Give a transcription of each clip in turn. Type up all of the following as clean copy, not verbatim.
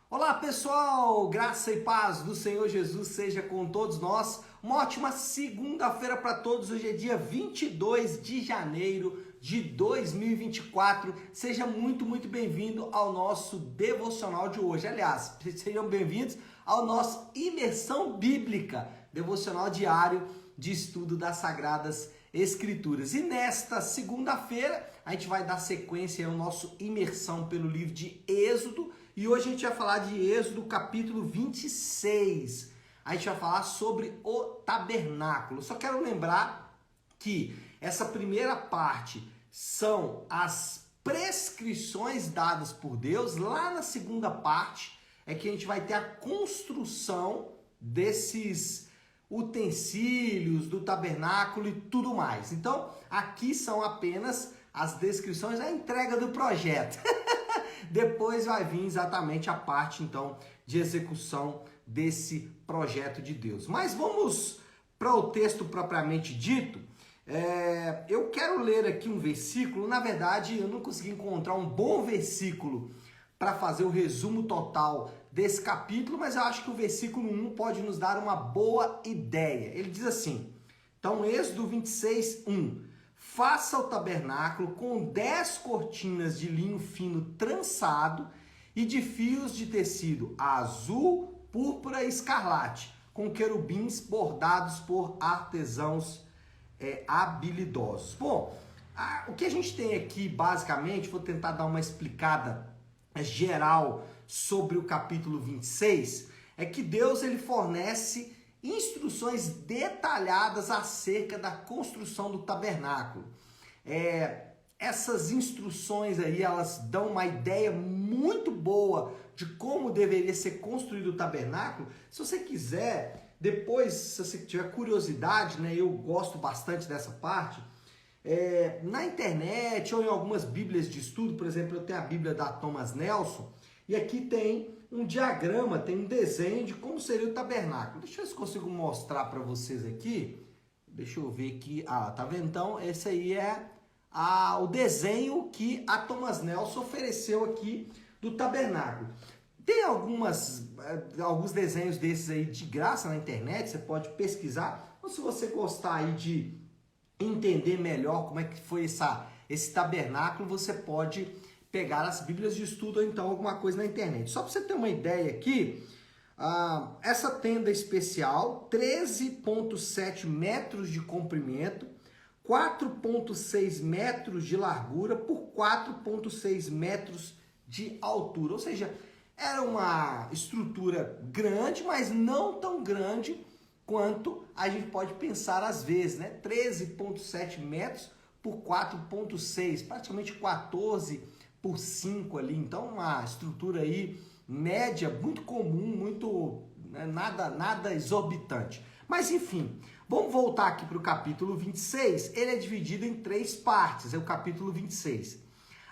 Olá pessoal, graça e paz do Senhor Jesus seja com todos nós. Uma ótima segunda-feira para todos. Hoje é dia 22 de janeiro de 2024. Seja muito bem-vindo ao nosso devocional de hoje. Aliás, sejam bem-vindos ao nosso Imersão Bíblica, devocional diário de estudo das Sagradas Escrituras. E nesta segunda-feira a gente vai dar sequência ao nosso imersão pelo livro de Êxodo. E hoje a gente vai falar de Êxodo capítulo 26. A gente vai falar sobre o tabernáculo. Só quero lembrar que essa primeira parte são as prescrições dadas por Deus. Lá na segunda parte é que a gente vai ter a construção desses utensílios do tabernáculo e tudo mais. Então, aqui são apenas as descrições, a entrega do projeto. Depois vai vir exatamente a parte, então, de execução desse projeto de Deus. Mas vamos para o texto propriamente dito. Eu quero ler aqui um versículo. Na verdade, eu não consegui encontrar um bom versículo para fazer o resumo total desse capítulo, mas eu acho que o versículo 1 pode nos dar uma boa ideia. Ele diz assim, então, Êxodo 26, 1. Faça o tabernáculo com 10 cortinas de linho fino trançado e de fios de tecido azul, púrpura e escarlate, com querubins bordados por artesãos habilidosos. Bom, o que a gente tem aqui, basicamente, vou tentar dar uma explicada geral sobre o capítulo 26, é que Deus ele fornece instruções detalhadas acerca da construção do tabernáculo. Essas instruções aí, elas dão uma ideia muito boa de como deveria ser construído o tabernáculo. Se você quiser, depois, se você tiver curiosidade, né, eu gosto bastante dessa parte, na internet ou em algumas bíblias de estudo, por exemplo, eu tenho a Bíblia da Thomas Nelson, e aqui tem um diagrama, tem um desenho de como seria o tabernáculo. Deixa eu ver se consigo mostrar para vocês aqui. Deixa eu ver aqui. Tá vendo? Então, esse aí é o desenho que a Thomas Nelson ofereceu aqui do tabernáculo. Tem alguns desenhos desses aí de graça na internet, você pode pesquisar. Ou se você gostar aí de entender melhor como é que foi esse tabernáculo, você pode pegar as bíblias de estudo ou então alguma coisa na internet. Só para você ter uma ideia aqui, essa tenda especial, 13,7 metros de comprimento, 4,6 metros de largura por 4,6 metros de altura. Ou seja, era uma estrutura grande, mas não tão grande quanto a gente pode pensar às vezes, né? 13,7 metros por 4,6, praticamente 14 por 5 ali. Então, uma estrutura aí média, muito comum, muito nada exorbitante. Mas, enfim, vamos voltar aqui para o capítulo 26. Ele é dividido em 3 partes, é o capítulo 26.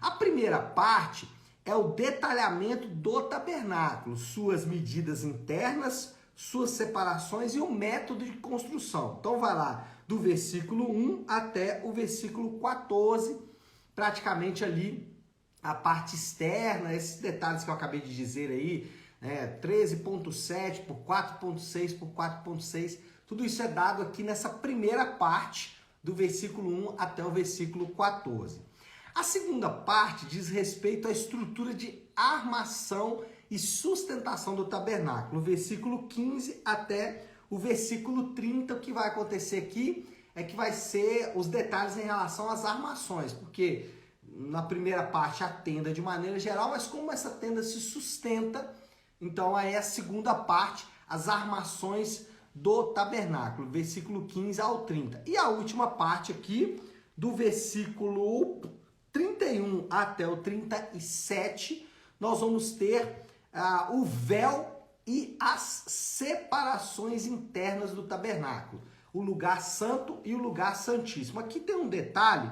A primeira parte é o detalhamento do tabernáculo, suas medidas internas, suas separações e o método de construção. Então vai lá do versículo 1 até o versículo 14, praticamente ali a parte externa, esses detalhes que eu acabei de dizer aí, 13,7 por 4,6 por 4,6, tudo isso é dado aqui nessa primeira parte do versículo 1 até o versículo 14. A segunda parte diz respeito à estrutura de armação e sustentação do tabernáculo, o versículo 15 até o versículo 30. O que vai acontecer aqui é que vai ser os detalhes em relação às armações, porque na primeira parte a tenda de maneira geral, mas como essa tenda se sustenta, então aí é a segunda parte, as armações do tabernáculo, versículo 15 ao 30. E a última parte aqui, do versículo 31 até o 37, nós vamos ter o véu e as separações internas do tabernáculo, o lugar santo e o lugar santíssimo. Aqui tem um detalhe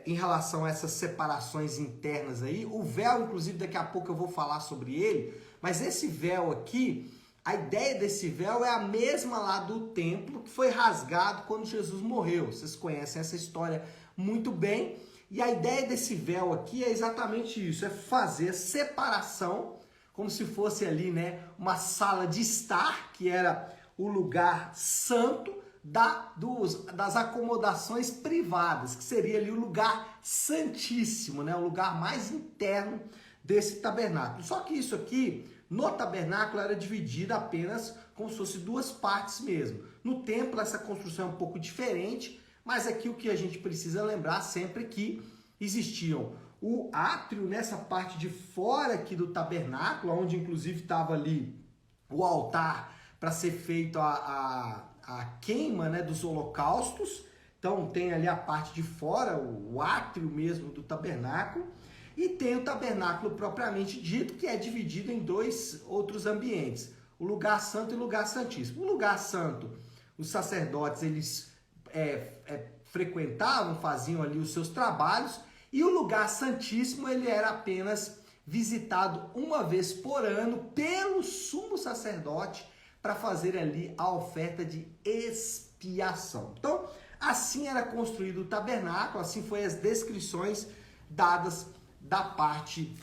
em relação a essas separações internas aí, o véu, inclusive daqui a pouco eu vou falar sobre ele, mas esse véu aqui, a ideia desse véu é a mesma lá do templo que foi rasgado quando Jesus morreu. Vocês conhecem essa história muito bem. E a ideia desse véu aqui é exatamente isso, é fazer separação como se fosse ali, né, uma sala de estar, que era o lugar santo, das acomodações privadas, que seria ali o lugar santíssimo, né, o lugar mais interno desse tabernáculo. Só que isso aqui, no tabernáculo, era dividido apenas como se fosse duas partes mesmo. No templo, essa construção é um pouco diferente, mas aqui o que a gente precisa lembrar sempre é que existiam o átrio nessa parte de fora aqui do tabernáculo, onde inclusive estava ali o altar para ser feito a queima, né, dos holocaustos. Então tem ali a parte de fora, o átrio mesmo do tabernáculo, e tem o tabernáculo propriamente dito, que é dividido em dois outros ambientes, o lugar santo e o lugar santíssimo. O lugar santo, os sacerdotes, eles frequentavam, faziam ali os seus trabalhos, e o lugar santíssimo, ele era apenas visitado uma vez por ano pelo sumo sacerdote para fazer ali a oferta de expiação. Então, assim era construído o tabernáculo, assim foi as descrições dadas da parte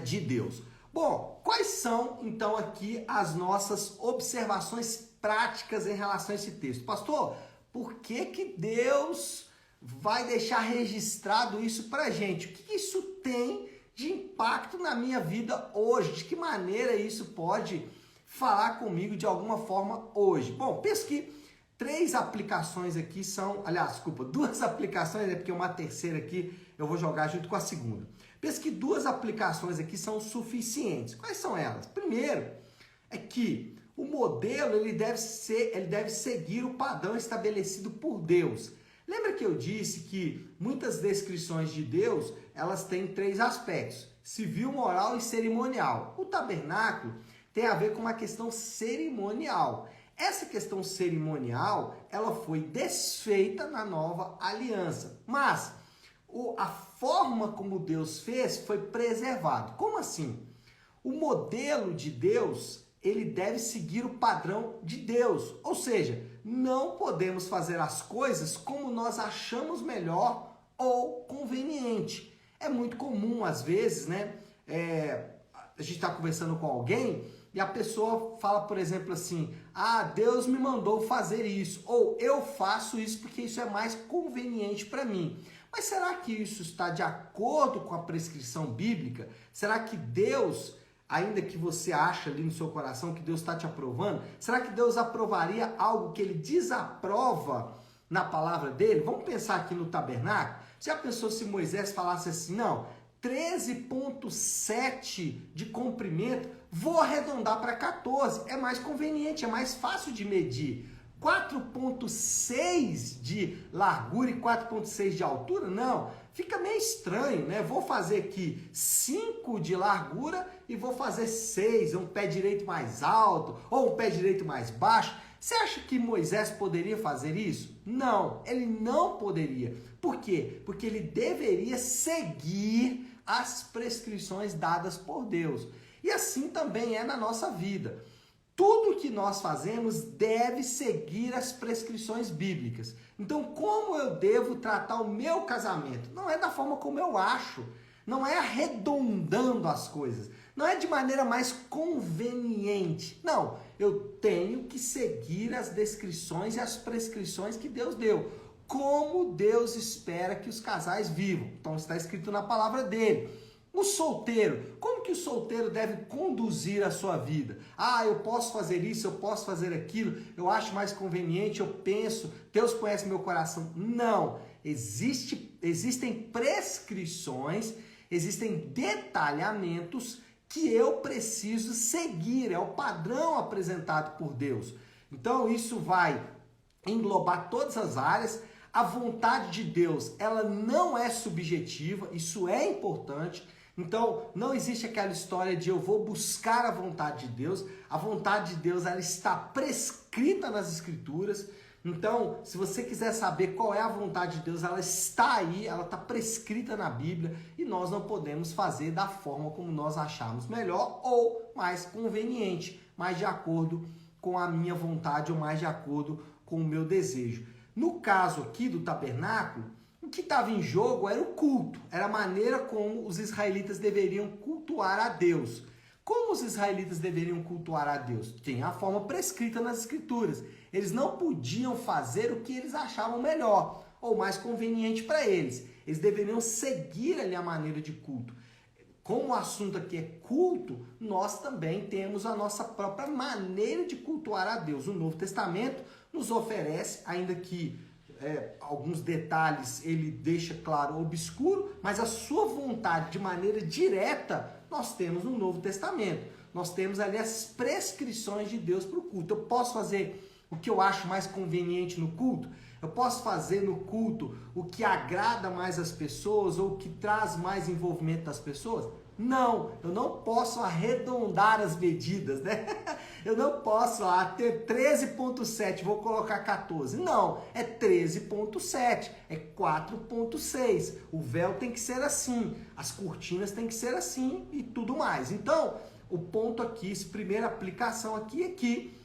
de Deus. Bom, quais são então aqui as nossas observações práticas em relação a esse texto? Pastor, por que Deus vai deixar registrado isso para a gente? O que isso tem de impacto na minha vida hoje? De que maneira isso pode falar comigo de alguma forma hoje? Bom, penso que duas aplicações, né? Porque uma terceira aqui eu vou jogar junto com a segunda. Penso que duas aplicações aqui são suficientes. Quais são elas? Primeiro, é que o modelo ele deve seguir o padrão estabelecido por Deus. Lembra que eu disse que muitas descrições de Deus, elas têm três aspectos: civil, moral e cerimonial. O tabernáculo tem a ver com uma questão cerimonial. Essa questão cerimonial, ela foi desfeita na nova aliança, mas a forma como Deus fez foi preservado. Como assim? O modelo de Deus, ele deve seguir o padrão de Deus, ou seja, não podemos fazer as coisas como nós achamos melhor ou conveniente. É muito comum, às vezes, né? A gente está conversando com alguém e a pessoa fala, por exemplo, assim: ah, Deus me mandou fazer isso, ou eu faço isso porque isso é mais conveniente para mim. Mas será que isso está de acordo com a prescrição bíblica? Será que Deus, ainda que você ache ali no seu coração que Deus está te aprovando, será que Deus aprovaria algo que ele desaprova na palavra dele? Vamos pensar aqui no tabernáculo. Já pensou se Moisés falasse assim: não, 13,7 de comprimento, vou arredondar para 14, é mais conveniente, é mais fácil de medir. 4,6 de largura e 4,6 de altura? Não, fica meio estranho, né? Vou fazer aqui 5 de largura e vou fazer 6, um pé direito mais alto ou um pé direito mais baixo. Você acha que Moisés poderia fazer isso? Não, ele não poderia. Por quê? Porque ele deveria seguir as prescrições dadas por Deus. E assim também é na nossa vida. Tudo que nós fazemos deve seguir as prescrições bíblicas. Então, como eu devo tratar o meu casamento? Não é da forma como eu acho, não é arredondando as coisas, não é de maneira mais conveniente. Não, eu tenho que seguir as descrições e as prescrições que Deus deu. Como Deus espera que os casais vivam. Então, está escrito na palavra dele. O solteiro, como que o solteiro deve conduzir a sua vida? Ah, eu posso fazer isso, eu posso fazer aquilo, eu acho mais conveniente, eu penso, Deus conhece meu coração. Não, existem prescrições, existem detalhamentos que eu preciso seguir, é o padrão apresentado por Deus. Então isso vai englobar todas as áreas. A vontade de Deus, ela não é subjetiva, isso é importante. Então, não existe aquela história de eu vou buscar a vontade de Deus. A vontade de Deus, ela está prescrita nas Escrituras. Então, se você quiser saber qual é a vontade de Deus, ela está aí, ela está prescrita na Bíblia e nós não podemos fazer da forma como nós acharmos melhor ou mais conveniente, mais de acordo com a minha vontade ou mais de acordo com o meu desejo. No caso aqui do tabernáculo, o que estava em jogo era o culto, era a maneira como os israelitas deveriam cultuar a Deus. Como os israelitas deveriam cultuar a Deus? Tem a forma prescrita nas Escrituras. Eles não podiam fazer o que eles achavam melhor ou mais conveniente para eles. Eles deveriam seguir ali a maneira de culto. Como o assunto aqui é culto, nós também temos a nossa própria maneira de cultuar a Deus. O Novo Testamento nos oferece, ainda que alguns detalhes ele deixa claro obscuro, mas a sua vontade de maneira direta nós temos no Novo Testamento. Nós temos ali as prescrições de Deus para o culto. Eu posso fazer o que eu acho mais conveniente no culto? Eu posso fazer no culto o que agrada mais as pessoas ou o que traz mais envolvimento das pessoas? Não, eu não posso arredondar as medidas, né? Eu não posso ter 13.7, vou colocar 14. Não, é 13.7, é 4.6. O véu tem que ser assim, as cortinas tem que ser assim e tudo mais. Então, o ponto aqui, essa primeira aplicação aqui é que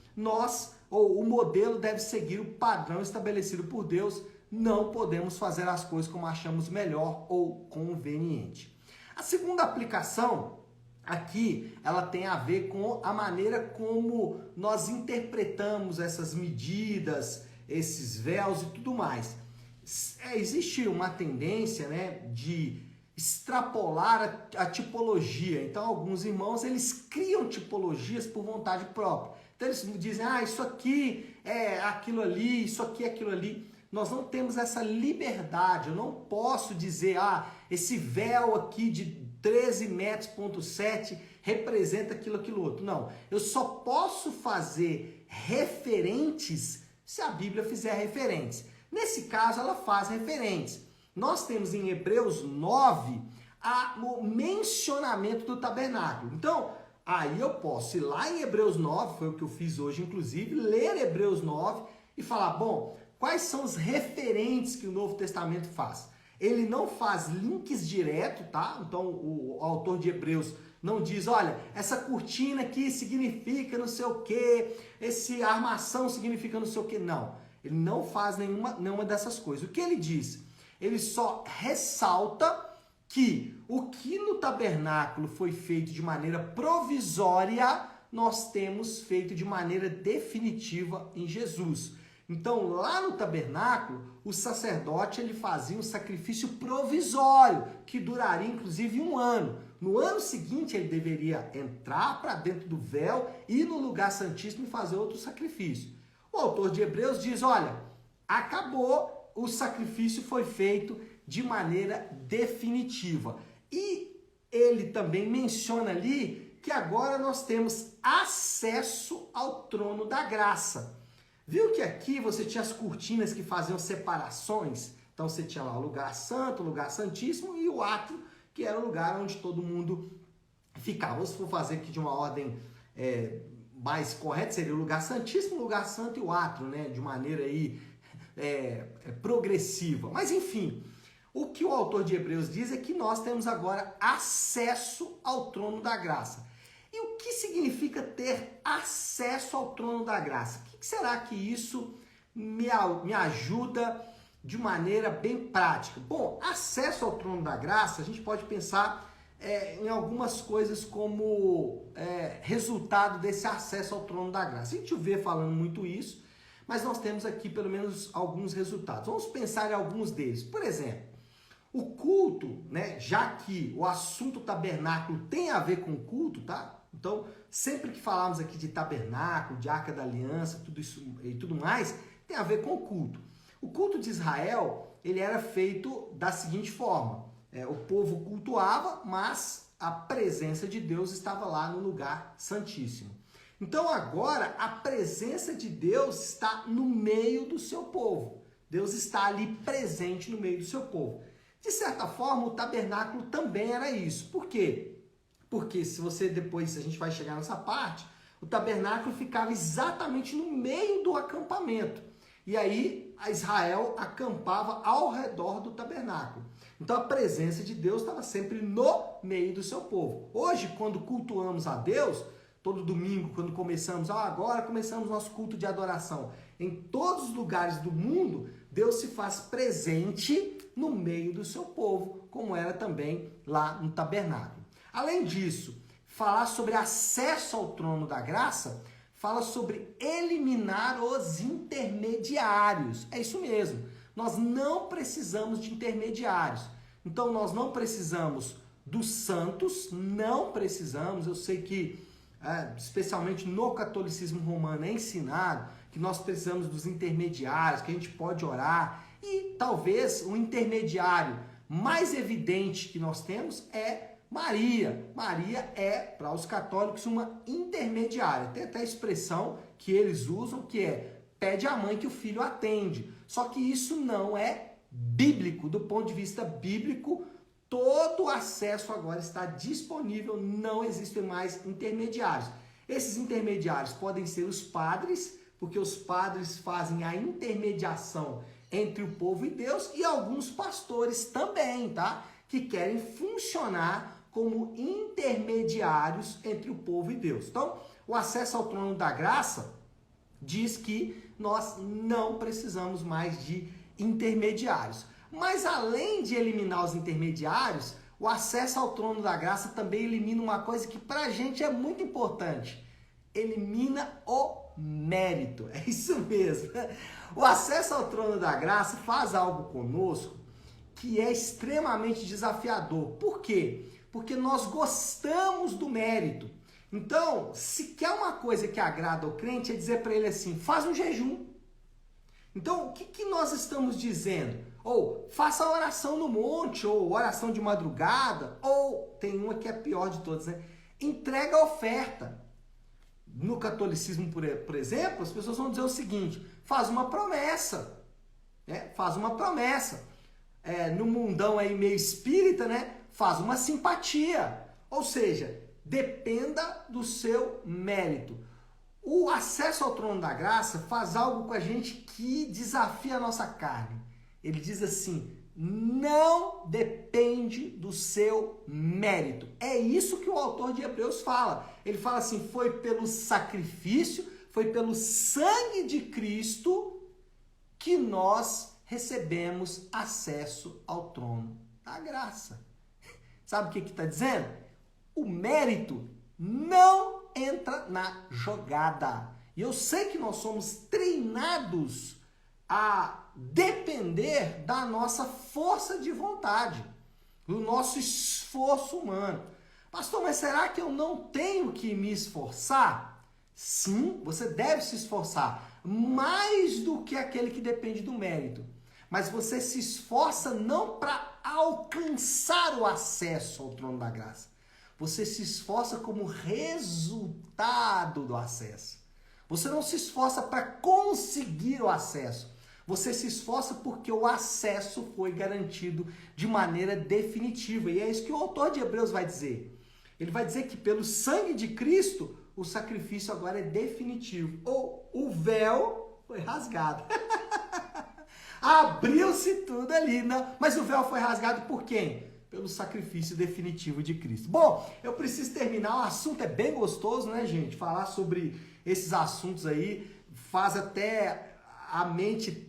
o modelo deve seguir o padrão estabelecido por Deus. Não podemos fazer as coisas como achamos melhor ou conveniente. A segunda aplicação aqui, ela tem a ver com a maneira como nós interpretamos essas medidas, esses véus e tudo mais. Existe uma tendência, né, de extrapolar a tipologia. Então, alguns irmãos, eles criam tipologias por vontade própria. Então, eles dizem, isso aqui é aquilo ali, isso aqui é aquilo ali. Nós não temos essa liberdade. Eu não posso dizer, esse véu aqui de 13 metros, 7 representa aquilo outro. Não, eu só posso fazer referentes se a Bíblia fizer referentes. Nesse caso, ela faz referentes. Nós temos em Hebreus 9 o mencionamento do tabernáculo. Então, aí eu posso ir lá em Hebreus 9, foi o que eu fiz hoje, inclusive, ler Hebreus 9 e falar, bom, quais são os referentes que o Novo Testamento faz? Ele não faz links direto, tá? Então, o autor de Hebreus não diz, olha, essa cortina aqui significa não sei o quê, esse armação significa não sei o quê. Não, ele não faz nenhuma dessas coisas. O que ele diz? Ele só ressalta que o que no tabernáculo foi feito de maneira provisória, nós temos feito de maneira definitiva em Jesus. Então, lá no tabernáculo, o sacerdote ele fazia um sacrifício provisório, que duraria inclusive 1 ano. No ano seguinte, ele deveria entrar para dentro do véu, ir no lugar santíssimo e fazer outro sacrifício. O autor de Hebreus diz, olha, acabou, o sacrifício foi feito de maneira definitiva. E ele também menciona ali que agora nós temos acesso ao trono da graça. Viu que aqui você tinha as cortinas que faziam separações? Então você tinha lá o lugar santo, o lugar santíssimo e o átrio, que era o lugar onde todo mundo ficava. Se for fazer aqui de uma ordem mais correta, seria o lugar santíssimo, o lugar santo e o átrio, né? De maneira aí progressiva. Mas enfim, o que o autor de Hebreus diz é que nós temos agora acesso ao trono da graça. E o que significa ter acesso ao trono da graça? O que será que isso me ajuda de maneira bem prática? Bom, acesso ao trono da graça, a gente pode pensar em algumas coisas como resultado desse acesso ao trono da graça. A gente vê falando muito isso, mas nós temos aqui pelo menos alguns resultados. Vamos pensar em alguns deles. Por exemplo, o culto, né, já que o assunto tabernáculo tem a ver com o culto, tá? Então, sempre que falarmos aqui de tabernáculo, de arca da aliança, tudo isso e tudo mais, tem a ver com o culto. O culto de Israel, ele era feito da seguinte forma. O povo cultuava, mas a presença de Deus estava lá no lugar santíssimo. Então, agora, a presença de Deus está no meio do seu povo. Deus está ali presente no meio do seu povo. De certa forma, o tabernáculo também era isso. Por quê? Porque se a gente vai chegar nessa parte, o tabernáculo ficava exatamente no meio do acampamento. E aí, Israel acampava ao redor do tabernáculo. Então, a presença de Deus estava sempre no meio do seu povo. Hoje, quando cultuamos a Deus, todo domingo, quando agora começamos nosso culto de adoração, em todos os lugares do mundo, Deus se faz presente no meio do seu povo, como era também lá no tabernáculo. Além disso, falar sobre acesso ao trono da graça, fala sobre eliminar os intermediários. É isso mesmo. Nós não precisamos de intermediários. Então, nós não precisamos dos santos, não precisamos. Eu sei que, especialmente no catolicismo romano, é ensinado que nós precisamos dos intermediários, que a gente pode orar. E talvez o intermediário mais evidente que nós temos é Maria. Maria é, para os católicos, uma intermediária. Tem até a expressão que eles usam, que é pede à mãe que o filho atende. Só que isso não é bíblico. Do ponto de vista bíblico, todo o acesso agora está disponível, não existem mais intermediários. Esses intermediários podem ser os padres, porque os padres fazem a intermediação entre o povo e Deus, e alguns pastores também, tá? Que querem funcionar como intermediários entre o povo e Deus. Então, o acesso ao trono da graça diz que nós não precisamos mais de intermediários. Mas além de eliminar os intermediários, o acesso ao trono da graça também elimina uma coisa que pra gente é muito importante. Elimina o mérito. É isso mesmo. O acesso ao trono da graça faz algo conosco que é extremamente desafiador. Por quê? Porque nós gostamos do mérito. Então, se quer uma coisa que agrada ao crente, é dizer para ele assim, faz um jejum. Então, o que nós estamos dizendo? Ou faça a oração no monte, ou oração de madrugada, ou tem uma que é a pior de todas, né? Entrega a oferta. No catolicismo, por exemplo, as pessoas vão dizer o seguinte, faz uma promessa, né? Faz uma promessa. No mundão aí meio espírita, né? Faz uma simpatia. Ou seja, dependa do seu mérito. O acesso ao trono da graça faz algo com a gente que desafia a nossa carne. Ele diz assim, não depende do seu mérito. É isso que o autor de Hebreus fala. Ele fala assim, foi pelo sacrifício, foi pelo sangue de Cristo que nós recebemos acesso ao trono da graça. Sabe o que está dizendo? O mérito não entra na jogada. E eu sei que nós somos treinados a depender da nossa força de vontade, do nosso esforço humano. Pastor, mas será que eu não tenho que me esforçar? Sim, você deve se esforçar, mais do que aquele que depende do mérito. Mas você se esforça não para alcançar o acesso ao trono da graça. Você se esforça como resultado do acesso. Você não se esforça para conseguir o acesso. Você se esforça porque o acesso foi garantido de maneira definitiva. E é isso que o autor de Hebreus vai dizer. Ele vai dizer que pelo sangue de Cristo, o sacrifício agora é definitivo. Ou o véu foi rasgado. Abriu-se tudo ali. Não, mas o véu foi rasgado por quem? Pelo sacrifício definitivo de Cristo. Bom, eu preciso terminar. O assunto é bem gostoso, né, gente? Falar sobre esses assuntos aí faz até a mente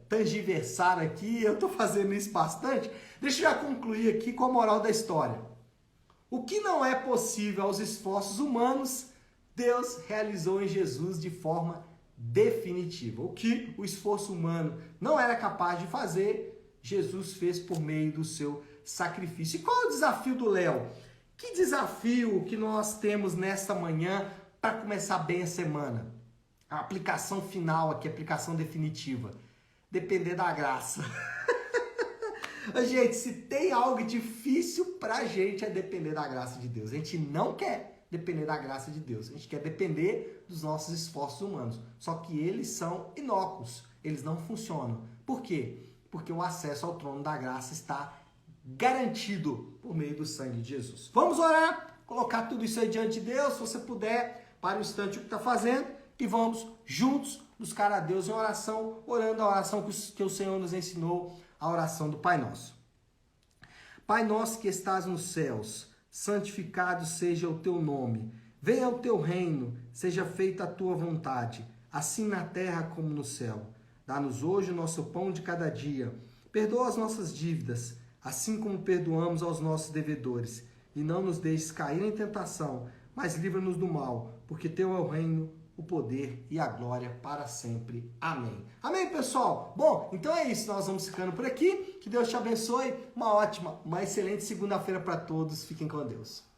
tangiversar aqui. Eu estou fazendo isso bastante. Deixa eu já concluir aqui com a moral da história. O que não é possível aos esforços humanos, Deus realizou em Jesus de forma definitiva. O que o esforço humano não era capaz de fazer, Jesus fez por meio do seu sacrifício. E qual é o desafio do Léo? Que desafio que nós temos nesta manhã para começar bem a semana? A aplicação final aqui, a aplicação definitiva. Depender da graça. Gente, se tem algo difícil pra gente é depender da graça de Deus. A gente não quer depender da graça de Deus. A gente quer depender dos nossos esforços humanos. Só que eles são inócuos. Eles não funcionam. Por quê? Porque o acesso ao trono da graça está garantido por meio do sangue de Jesus. Vamos orar, colocar tudo isso aí diante de Deus. Se você puder, pare um instante o que está fazendo e vamos juntos buscar a Deus em oração, orando a oração que o Senhor nos ensinou, a oração do Pai Nosso. Pai nosso que estás nos céus, santificado seja o teu nome. Venha o teu reino, seja feita a tua vontade, assim na terra como no céu. Dá-nos hoje o nosso pão de cada dia. Perdoa as nossas dívidas, assim como perdoamos aos nossos devedores. e não nos deixes cair em tentação, mas livra-nos do mal, porque teu é o reino, o poder e a glória para sempre. Amém. Amém, pessoal? Bom, então é isso. Nós vamos ficando por aqui. Que Deus te abençoe. Uma ótima, uma excelente segunda-feira para todos. Fiquem com Deus.